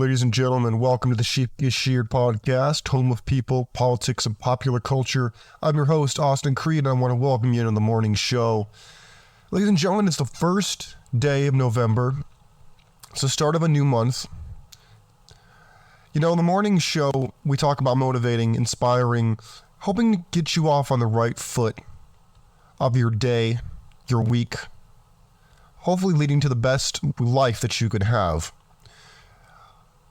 Ladies and gentlemen, welcome to the Sheep Get Sheared podcast, home of people, politics, and popular culture. I'm your host, Austin Creed, and I want to welcome you to the morning show. Ladies and gentlemen, it's the first day of November. It's the start of a new month. You know, in the morning show, we talk about motivating, inspiring, hoping to get you off on the right foot of your day, your week, hopefully leading to the best life that you could have.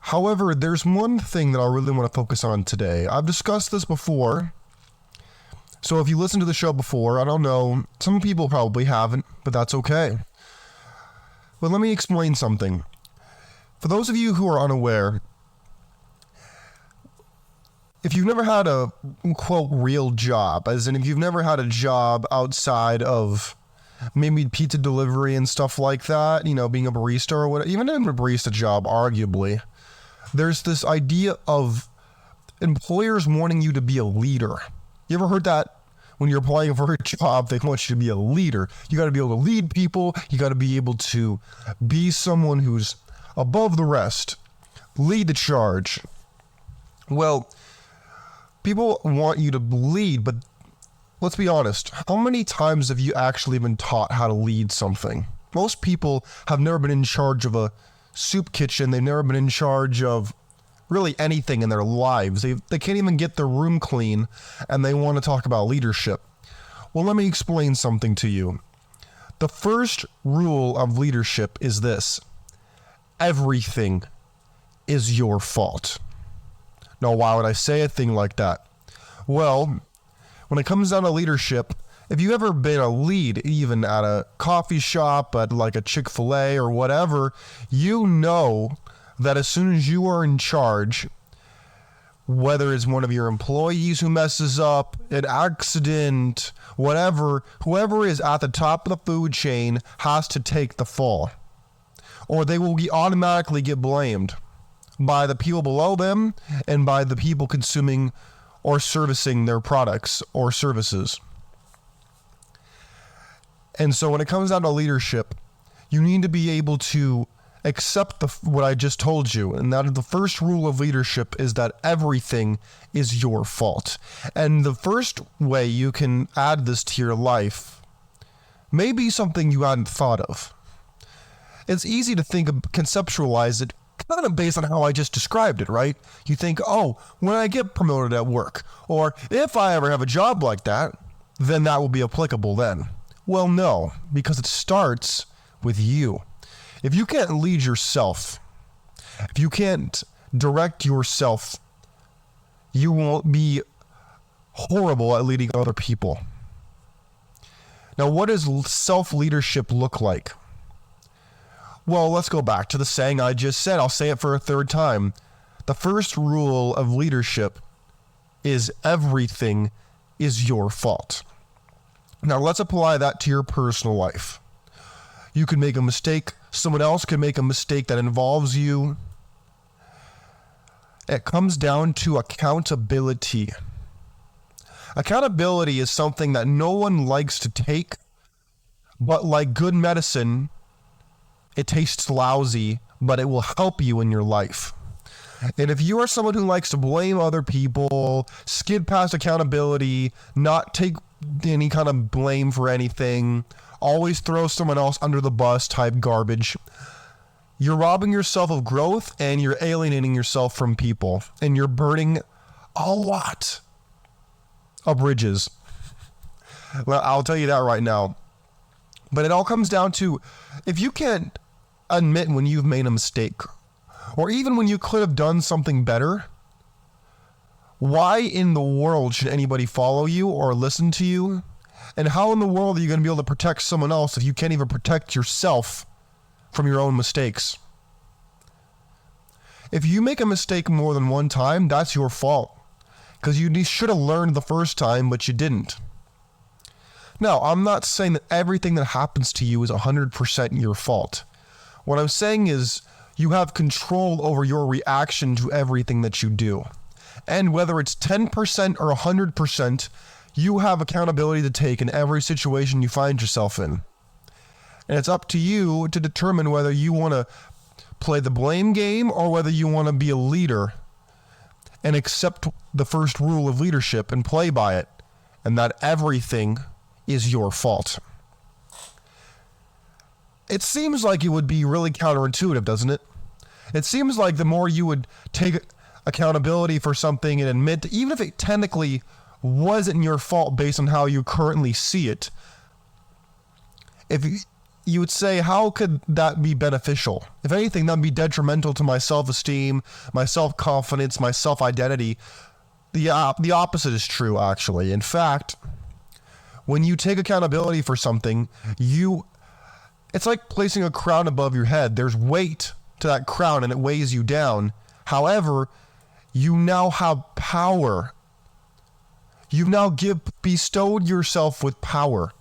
However, there's one thing that I really want to focus on today. I've discussed this before, so if you listened to the show before, I don't know, some people probably haven't, but that's okay. But let me explain something. For those of you who are unaware, if you've never had a, quote, real job, as in if you've never had a job outside of maybe pizza delivery and stuff like that, you know, being a barista or whatever, even in a barista job, arguably, there's this idea of employers wanting you to be a leader. You ever heard that? When you're applying for a job, they want you to be a leader. You got to be able to lead people. You got to be able to be someone who's above the rest. Lead the charge. Well, people want you to lead, but let's be honest. How many times have you actually been taught how to lead something? Most people have never been in charge of a soup kitchen. They've never been in charge of really anything in their lives. They can't even get their room clean, and they want to talk about leadership. Well, let me explain something to you. The first rule of leadership is this: everything is your fault. Now, why would I say a thing like that? Well, when it comes down to leadership, if you've ever been a lead, even at a coffee shop, at like a Chick-fil-A or whatever, you know that as soon as you are in charge, whether it's one of your employees who messes up, an accident, whatever, whoever is at the top of the food chain has to take the fall. Or they will automatically get blamed by the people below them and by the people consuming or servicing their products or services. And so when it comes down to leadership, you need to be able to accept what I just told you. And that the first rule of leadership is that everything is your fault. And the first way you can add this to your life may be something you hadn't thought of. It's easy to conceptualize it kind of based on how I just described it, right? You think, oh, when I get promoted at work, or if I ever have a job like that, then that will be applicable then. Well, no, because it starts with you. If you can't lead yourself, if you can't direct yourself, you won't be horrible at leading other people. Now, what does self-leadership look like? Well, let's go back to the saying I just said. I'll say it for a third time. The first rule of leadership is everything is your fault. Now, let's apply that to your personal life. You could make a mistake. Someone else could make a mistake that involves you. It comes down to accountability. Accountability is something that no one likes to take, but like good medicine, it tastes lousy, but it will help you in your life. And if you are someone who likes to blame other people, skid past accountability, not take any kind of blame for anything, always throw someone else under the bus type garbage, you're robbing yourself of growth and you're alienating yourself from people, and you're burning a lot of bridges. Well, I'll tell you that right now. But it all comes down to, if you can't admit when you've made a mistake, or even when you could have done something better, why in the world should anybody follow you or listen to you? And how in the world are you going to be able to protect someone else if you can't even protect yourself from your own mistakes? If you make a mistake more than one time, that's your fault, because you should have learned the first time, but you didn't. Now, I'm not saying that everything that happens to you is 100% your fault. What I'm saying is you have control over your reaction to everything that you do. And whether it's 10% or 100%, you have accountability to take in every situation you find yourself in. And it's up to you to determine whether you want to play the blame game or whether you want to be a leader and accept the first rule of leadership and play by it, and that everything is your fault. It seems like it would be really counterintuitive, doesn't it? It seems like the more you would take accountability for something and admit, even if it technically wasn't your fault based on how you currently see it, if you would say, how could that be beneficial? If anything, that would be detrimental to my self-esteem, my self-confidence, my self-identity. The opposite is true, actually. In fact, when you take accountability for something, it's like placing a crown above your head. There's weight to that crown and it weighs you down. However, you now have power. You've now bestowed yourself with power.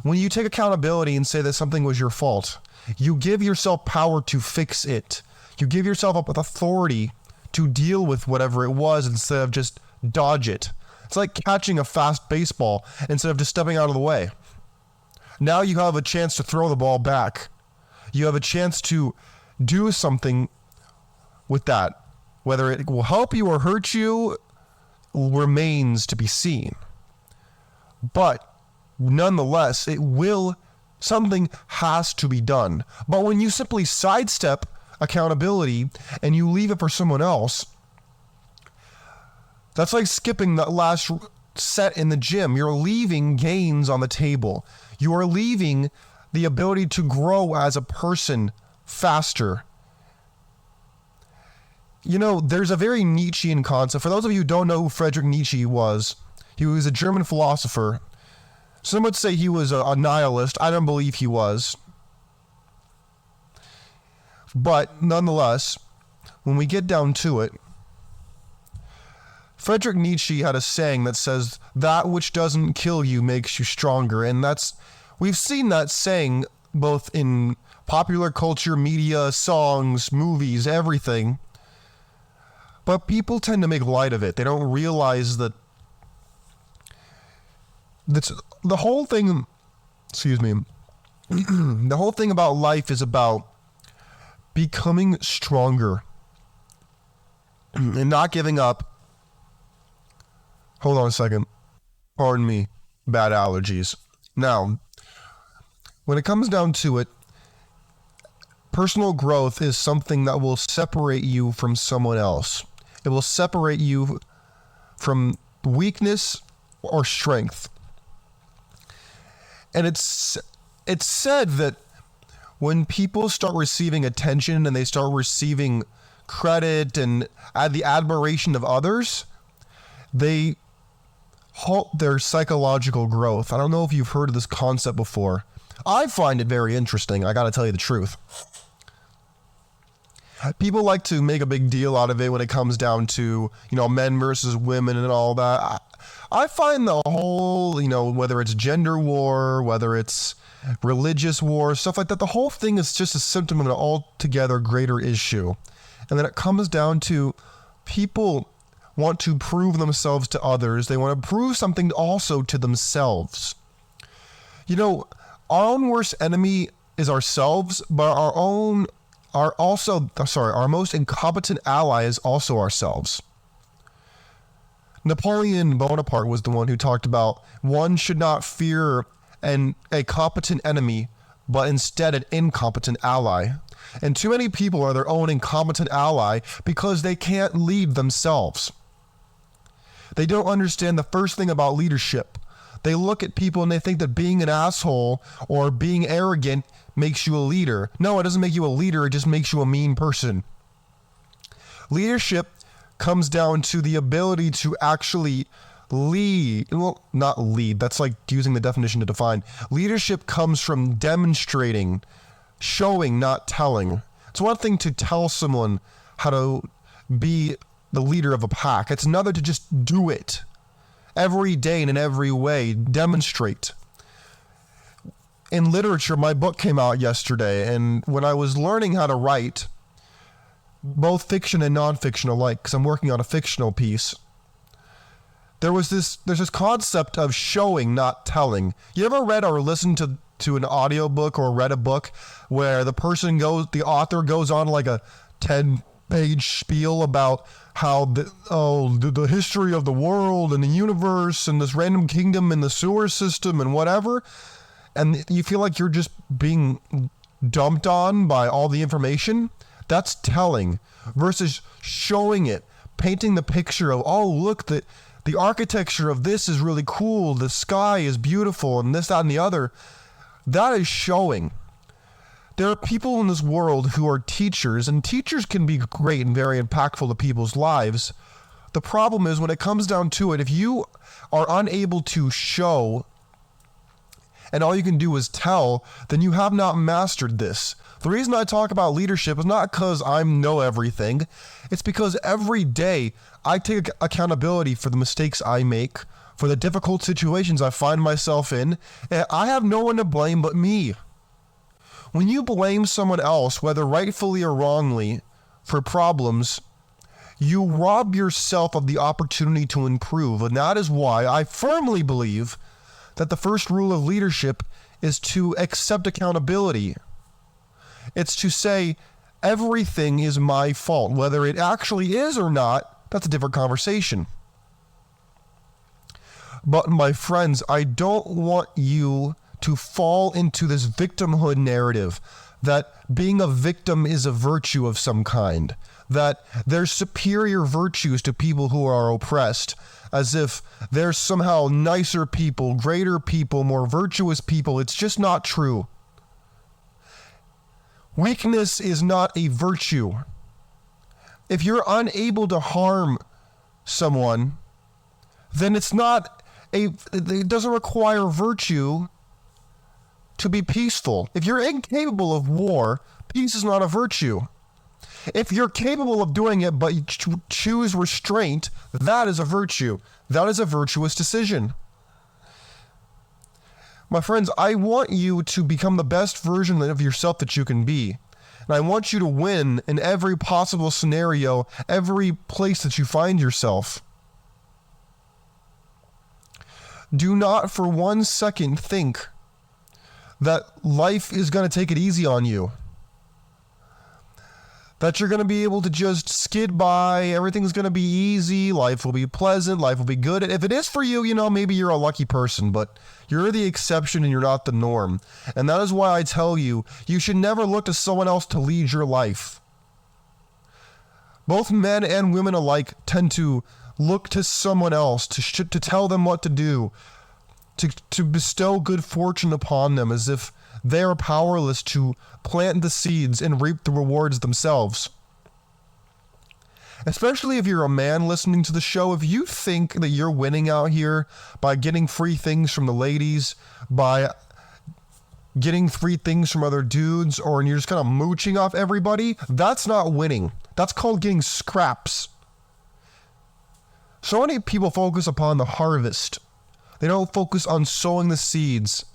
When you take accountability and say that something was your fault, you give yourself power to fix it. You give yourself up with authority to deal with whatever it was instead of just dodge it. It's like catching a fast baseball instead of just stepping out of the way. Now you have a chance to throw the ball back. You have a chance to do something with that. Whether it will help you or hurt you remains to be seen. But nonetheless, something has to be done. But when you simply sidestep accountability and you leave it for someone else, that's like skipping that last set in the gym. You're leaving gains on the table. You are leaving the ability to grow as a person faster. You know, there's a very Nietzschean concept. For those of you who don't know who Friedrich Nietzsche was, he was a German philosopher. Some would say he was a nihilist. I don't believe he was. But nonetheless, when we get down to it, Friedrich Nietzsche had a saying that says, that which doesn't kill you makes you stronger. And we've seen that saying both in popular culture, media, songs, movies, everything. But people tend to make light of it. They don't realize that the whole thing, the whole thing about life is about becoming stronger and not giving up. Hold on a second. Pardon me. Bad allergies. Now, when it comes down to it, personal growth is something that will separate you from someone else. It will separate you from weakness or strength. And it's said that when people start receiving attention and they start receiving credit and the admiration of others, they halt their psychological growth. I don't know if you've heard of this concept before. I find it very interesting. I got to tell you the truth. People like to make a big deal out of it when it comes down to, men versus women and all that. I find the whole, whether it's gender war, whether it's religious war, stuff like that, the whole thing is just a symptom of an altogether greater issue. And then it comes down to people want to prove themselves to others. They want to prove something also to themselves. Our own worst enemy is ourselves, but our most incompetent ally is also ourselves. Napoleon Bonaparte was the one who talked about one should not fear a competent enemy, but instead an incompetent ally. And too many people are their own incompetent ally because they can't lead themselves. They don't understand the first thing about leadership. They look at people and they think that being an asshole or being arrogant makes you a leader. No, it doesn't make you a leader. It just makes you a mean person. Leadership comes down to the ability to actually lead. Well, not lead. That's like using the definition to define. Leadership comes from demonstrating, showing, not telling. It's one thing to tell someone how to be the leader of a pack. It's another to just do it every day and in every way. Demonstrate. In literature, my book came out yesterday, and when I was learning how to write, both fiction and nonfiction alike, because I'm working on a fictional piece, there's this concept of showing, not telling. You ever read or listened to to an audiobook or read a book where the author goes on like a 10-page spiel about how the history of the world and the universe and this random kingdom and the sewer system and whatever, and you feel like you're just being dumped on by all the information? That's telling, versus showing it, painting the picture of, oh, look, the architecture of this is really cool, the sky is beautiful, and this, that, and the other. That is showing. There are people in this world who are teachers, and teachers can be great and very impactful to people's lives. The problem is, when it comes down to it, if you are unable to show and all you can do is tell, then you have not mastered this. The reason I talk about leadership is not because I know everything. It's because every day I take accountability for the mistakes I make, for the difficult situations I find myself in, and I have no one to blame but me. When you blame someone else, whether rightfully or wrongly, for problems, you rob yourself of the opportunity to improve. And that is why I firmly believe that the first rule of leadership is to accept accountability. It's to say, everything is my fault. Whether it actually is or not, that's a different conversation. But my friends, I don't want you to fall into this victimhood narrative that being a victim is a virtue of some kind, that there's superior virtues to people who are oppressed, as if there's somehow nicer people, greater people, more virtuous people. It's just not true. Weakness is not a virtue. If you're unable to harm someone, then it doesn't require virtue to be peaceful. If you're incapable of war, peace is not a virtue. If you're capable of doing it but you choose restraint, that is a virtue. That is a virtuous decision. My friends, I want you to become the best version of yourself that you can be. And I want you to win in every possible scenario, every place that you find yourself. Do not for 1 second think that life is going to take it easy on you. That you're going to be able to just skid by, everything's going to be easy, life will be pleasant, life will be good. If it is for you, maybe you're a lucky person, but you're the exception and you're not the norm. And that is why I tell you, you should never look to someone else to lead your life. Both men and women alike tend to look to someone else to tell them what to do, to bestow good fortune upon them, as if they are powerless to plant the seeds and reap the rewards themselves. Especially if you're a man listening to the show, if you think that you're winning out here by getting free things from the ladies, by getting free things from other dudes, or you're just kind of mooching off everybody, that's not winning. That's called getting scraps. So many people focus upon the harvest. They don't focus on sowing the seeds.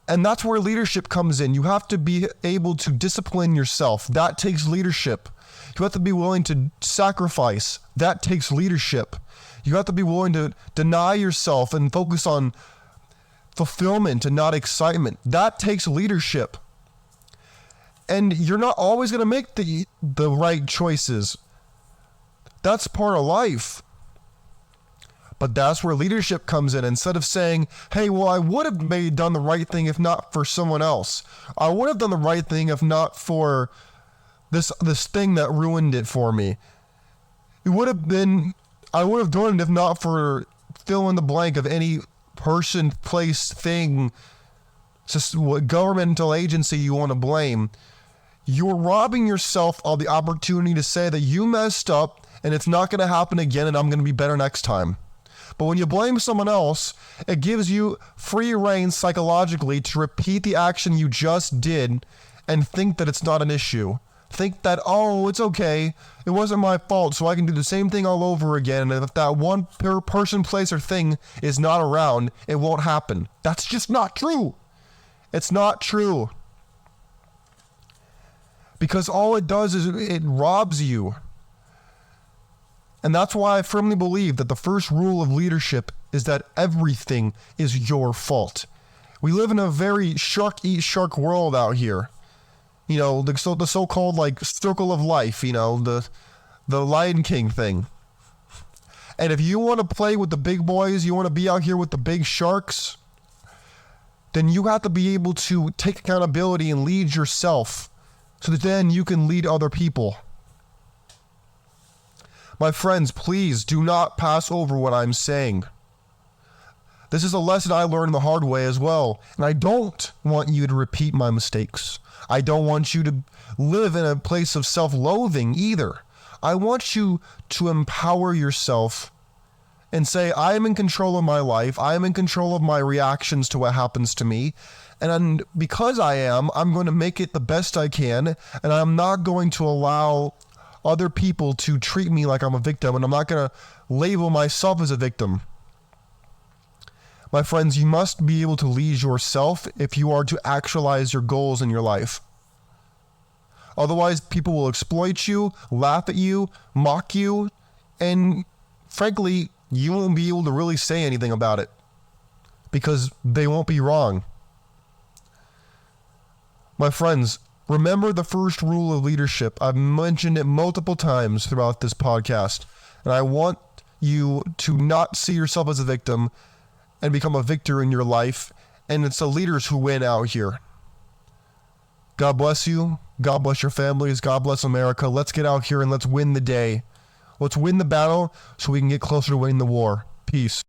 And that's where leadership comes in. You have to be able to discipline yourself. That takes leadership. You have to be willing to sacrifice. That takes leadership. You have to be willing to deny yourself and focus on fulfillment and not excitement. That takes leadership. And you're not always going to make the right choices. That's part of life. But that's where leadership comes in. Instead of saying, hey, well, I would have done the right thing if not for someone else. I would have done the right thing if not for this thing that ruined it for me. I would have done it if not for fill in the blank of any person, place, thing, just what governmental agency you want to blame. You're robbing yourself of the opportunity to say that you messed up and it's not going to happen again and I'm going to be better next time. But when you blame someone else, it gives you free rein psychologically to repeat the action you just did and think that it's not an issue. Think that, oh, it's okay, it wasn't my fault, so I can do the same thing all over again, and if that one person, place, or thing is not around, it won't happen. That's just not true. It's not true. Because all it does is it robs you. And that's why I firmly believe that the first rule of leadership is that everything is your fault. We live in a very shark eat shark world out here. You know, the so-called like circle of life, you know, the Lion King thing. And if you want to play with the big boys, you want to be out here with the big sharks, then you have to be able to take accountability and lead yourself so that then you can lead other people. My friends, please do not pass over what I'm saying. This is a lesson I learned the hard way as well, and I don't want you to repeat my mistakes. I don't want you to live in a place of self-loathing either. I want you to empower yourself and say, I am in control of my life. I am in control of my reactions to what happens to me. And because I am, I'm going to make it the best I can. And I'm not going to allow other people to treat me like I'm a victim. And I'm not going to label myself as a victim. My friends, you must be able to lead yourself if you are to actualize your goals in your life. Otherwise, people will exploit you, laugh at you, mock you, and frankly, you won't be able to really say anything about it because they won't be wrong. My friends, remember the first rule of leadership. I've mentioned it multiple times throughout this podcast, and I want you to not see yourself as a victim and become a victor in your life, and it's the leaders who win out here. God bless you. God bless your families. God bless America. Let's get out here and let's win the day. Let's win the battle so we can get closer to winning the war. Peace.